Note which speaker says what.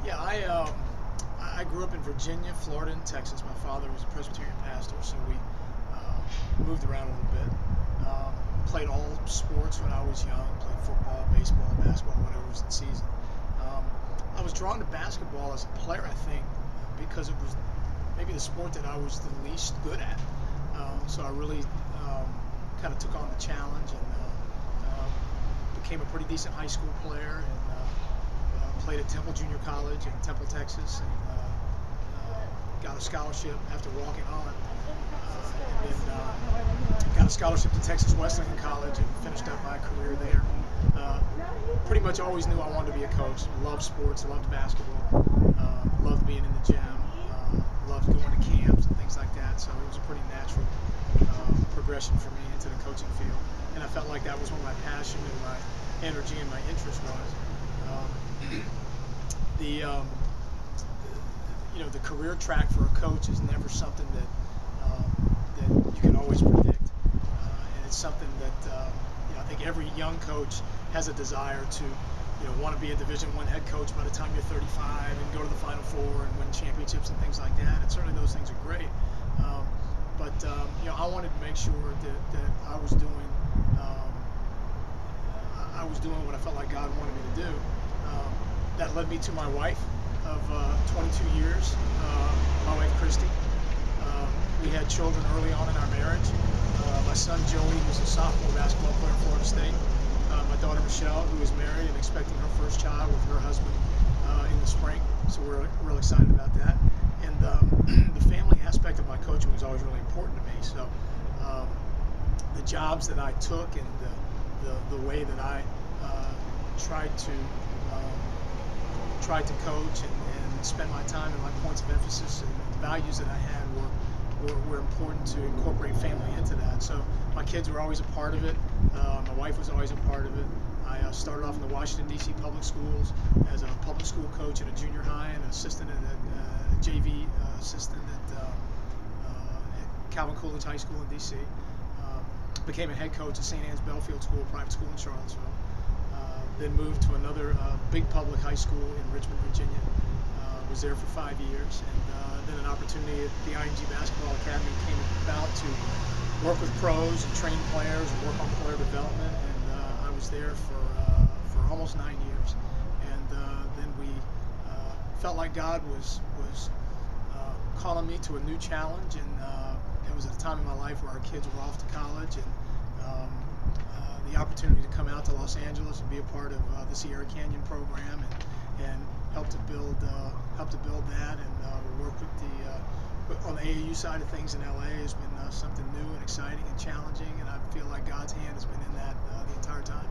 Speaker 1: Yeah, I grew up in Virginia, Florida, and Texas. My father was a Presbyterian pastor, so we moved around a little bit. Played all sports when I was young. Played football, baseball, basketball, whatever was in season. Um, I was drawn to basketball as a player, I think, because it was maybe the sport that I was the least good at. So I really kind of took on the challenge and became a pretty decent high school player and played at Temple Junior College in Temple, Texas, and got a scholarship after walking on. And then got a scholarship to Texas Wesleyan College and finished up my career there. Uh, Pretty much always knew I wanted to be a coach. Loved sports, loved basketball, loved being in the gym, loved going to camps and things like that. So it was a pretty natural progression for me into the coaching field. And I felt like that was where my passion and my energy and my interest was. The the career track for a coach is never something that you can always predict, and it's something that I think every young coach has a desire to want to be a Division I head coach by the time you're 35 and go to the Final Four and win championships and things like that. And certainly those things are great, but I wanted to make sure that I was doing what I felt like God wanted me to do. That led me to my wife of 22 years, my wife Christy. We had children early on in our marriage. My son Joey was a sophomore basketball player at Florida State. My daughter Michelle, who is married and expecting her first child with her husband in the spring. So we're real excited about that. And the family aspect of my coaching was always really important to me. So the jobs that I took and the way that I tried to coach and spend my time and my points of emphasis and the values that I had were important to incorporate family into that. So my kids were always a part of it. My wife was always a part of it. I started off in the Washington, D.C. public schools as a public school coach at a junior high and an assistant at a JV assistant at Calvin Coolidge High School in D.C. Became a head coach at St. Anne's Belfield School, a private school in Charlottesville. Then moved to another big public high school in Richmond, Virginia. Was there for 5 years, and then an opportunity at the IMG Basketball Academy came about to work with pros and train players and work on player development, and I was there for almost 9 years. And then we felt like God was calling me to a new challenge, and it was at a time in my life where our kids were off to college, and the opportunity to come out to Los Angeles and be a part of the Sierra Canyon program and help to build that, and work with on the AAU side of things in LA has been something new and exciting and challenging, and I feel like God's hand has been in that the entire time.